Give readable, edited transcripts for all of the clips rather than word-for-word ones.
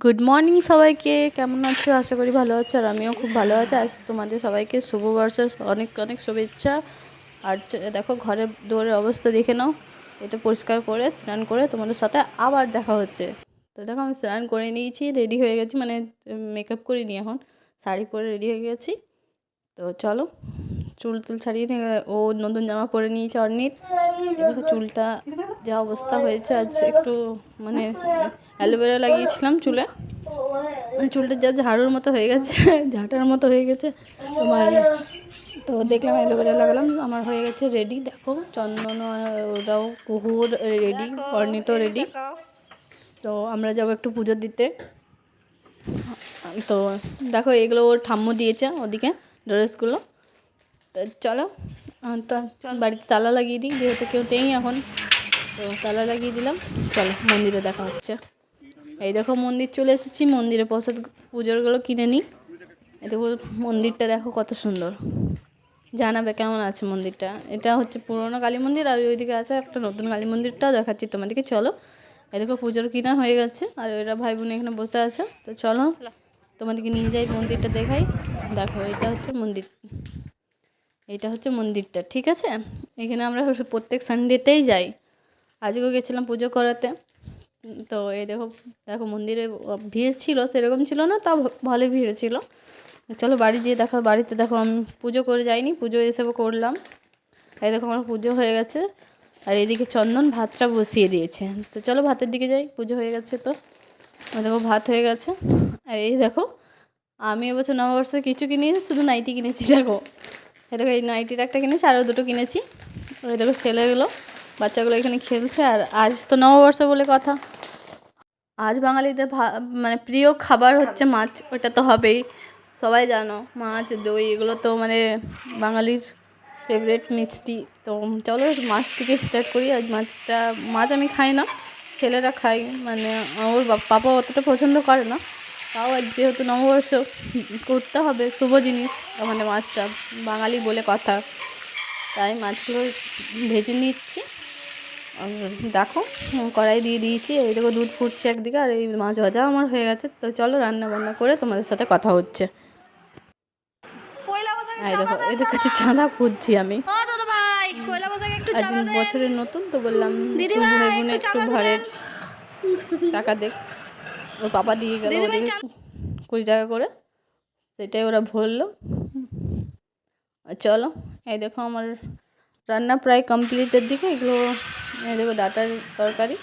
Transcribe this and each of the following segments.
Good morning সবাইকে, কেমন আছো? আশা করি ভালো আছো, আর আমিও খুব ভালো আছি। আজ তোমাদের সবাইকে শুভবর্ষের অনেক অনেক শুভেচ্ছা। আর দেখো ঘরের দুয়ারের অবস্থা দেখে নাও। এটা পরিষ্কার করে স্নান করে তোমাদের সাথে আবার দেখা হচ্ছে। তো দেখো আমি স্নান করে নিয়েছি, রেডি হয়ে গেছি, মানে মেকআপ করিনি, এখন শাড়ি পরে রেডি হয়ে গেছি। তো চলো, চুল ছাড়িয়ে নিয়ে ও নতুন জামা পরে নিয়েছে অর্ণিত। দেখো চুলটা যা অবস্থা হয়েছে, আজ একটু মানে অ্যালোভেরা লাগিয়েছিলাম চুলে, মানে চুলটা যা ঝাড়ুর মতো হয়ে গেছে, ঝাঁটার মতো হয়ে গেছে তোমার। তো দেখলাম অ্যালোভেরা লাগালাম, আমার হয়ে গেছে রেডি। দেখো চন্দন ওরাও কুহুর রেডি, অর্ণিত রেডি। তো আমরা যাবো একটু পুজো দিতে। তো দেখো এগুলো ওর ঠাম্মু দিয়েছে ওদিকে ড্রেসগুলো। তো চলো, তো বাড়িতে তালা লাগিয়ে দিই, যেহেতু কেউ নেই এখন। তো তালা লাগিয়ে দিলাম, চলো মন্দিরে দেখা হচ্ছে। এই দেখো মন্দির চলে এসেছি, মন্দিরে প্রসাদ পুজোরগুলো কিনে নিই। এই দেখো মন্দিরটা দেখো কত সুন্দর, জানাবে কেমন আছে মন্দিরটা। এটা হচ্ছে পুরোনো কালী মন্দির, আর ওইদিকে আছে একটা নতুন কালী মন্দিরটাও দেখাচ্ছি তোমাদেরকে, চলো। এই দেখো পুজোর কিনা হয়ে গেছে, আর এরা ভাই বোন এখানে বসে আছে। তো চলো তোমাদেরকে নিয়ে যাই, মন্দিরটা দেখাই। দেখো এটা হচ্ছে মন্দির, এটা হচ্ছে মন্দিরটা, ঠিক আছে। এখানে আমরা প্রত্যেক সানডেতেই যাই, আজকেও গেছিলাম পুজো করাতে। তো এই দেখো, দেখো মন্দিরে ভিড় ছিল, সেরকম ছিল না, তাও ভালোই ভিড় ছিল। চলো বাড়ি যেয়ে দেখো, বাড়িতে দেখো আমি পুজো করে যাইনি, পুজো এসে করলাম। এই দেখো আমার পুজো হয়ে গেছে, আর এদিকে চন্দন ভাতটা বসিয়ে দিয়েছে। তো চলো ভাতের দিকে যাই, পুজো হয়ে গেছে। তো দেখো ভাত হয়ে গেছে, আর এই দেখো আমি এবছর নববর্ষে কিছু কিনেছি, শুধু নাইটি কিনেছি। দেখো এই দেখো এই নাইটির একটা কিনেছি, আরও দুটো কিনেছি। ওই দেখো ছেলেগুলো, বাচ্চাগুলো এখানে খেলছে। আর আজ তো নববর্ষ বলে কথা, আজ বাঙালিদের মানে প্রিয় খাবার হচ্ছে মাছ, ওটা তো হবেই, সবাই জানো। মাছ দই এগুলো তো মানে বাঙালির ফেভারিট মিষ্টি। তো চলো মাছ থেকে স্টার্ট করি। আজ মাছ আমি খাই না, ছেলেরা খাই, মানে ওর পাপা অতটা পছন্দ করে না। তাও আজ যেহেতু নববর্ষ করতে হবে, শুভ জিনিস, মানে মাছটা বাঙালি বলে কথা, তাই মাছগুলো ভেজে নিচ্ছি। দেখো কড়াই দিয়ে দিয়েছি, এই দেখো দুধ ফুটছে একদিকে, আর এই মাছ ভাজা আমার হয়ে গেছে। তো চলো রান্না বান্না করে তোমাদের সাথে কথা হচ্ছে। এই দেখো এদের কাছে চাঁদা খুঁজছি আমি, আজ বছরের নতুন তো বললাম দুই ভাই বোনে একটু ভাড়ের টাকা দেখ। ওর পাপা দিয়ে গেল ওদিকে 20 টাকা করে, সেটাই ওরা ভরলো। চলো এই দেখো আমার রান্না প্রায় কমপ্লিটের দিকে। এগুলো এই দেখো ডাটার তরকারি।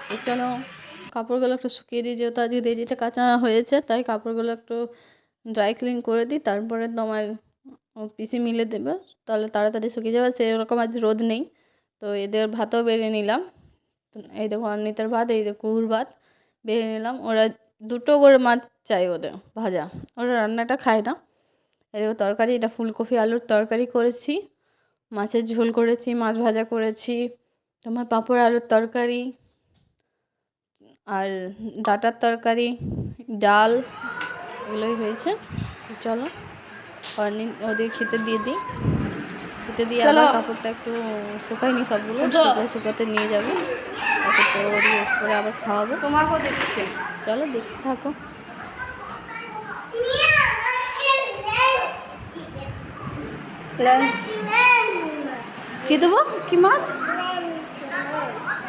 তো চলো কাপড়গুলো একটু শুকিয়ে দিই, যেহেতু আজকে দেরিতে কাঁচা হয়েছে, তাই কাপড়গুলো একটু ড্রাই ক্লিন করে দিই, তারপরে তোমার পিসি মিলে দেবে, তাহলে তাড়াতাড়ি শুকিয়ে যাবে। সেরকম আজ রোদ নেই। তো এদের ভাতও বেড়ে নিলাম। এই দেখো অর্ণিতার ভাত, এই দেখো কুহুর ভাত বেড়ে নিলাম। ওরা দুটো করে মাছ চাই ওদের ভাজা, ওরা রান্নাটা খায় না। এই দেখো তরকারি, এটা ফুলকপি আলুর তরকারি করেছি, মাছের ঝোল করেছি, মাছ ভাজা করেছি, তোমার পাঁপড় আলুর তরকারি, আর ডাঁটার তরকারি, ডাল, এগুলোই হয়েছে। চলো ওদের খেতে দিয়ে দিই, খেতে দিয়ে আবার কাপড়টা একটু শুকাইনি, সবগুলো শুকাতে নিয়ে যাবো, তারপর তো ওদের করে আবার খাওয়াবো। তোমাকেও দেখছে, চলো দেখতে থাকো। কি দেবো, কি মাছ?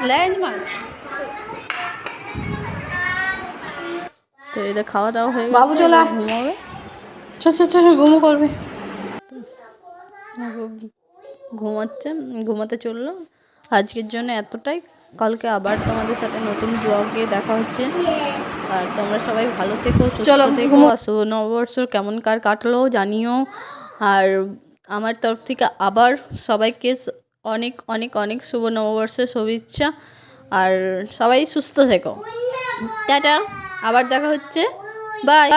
ল্যান্ড মাছ। তো এদের খাওয়া দাওয়া হয়ে গেছে, বাবু চলে ঘুমাবে, ঘুমো করবে। ঘুমাচ্ছে, ঘুমাতে চললো। আজকের জন্য এতটাই, কালকে আবার তোমাদের সাথে নতুন ব্লগে দেখা হচ্ছে। আর তোমরা সবাই ভালো থেকো, সুস্থ থেকো। আর শুভ নববর্ষ কেমন কার কাটলো জানিও। আর আমার তরফ থেকে আবার সবাইকে অনেক অনেক অনেক শুভ নববর্ষের শুভেচ্ছা। আর সবাই সুস্থ থেকো, টাটা, আবার দেখা হচ্ছে, বাই।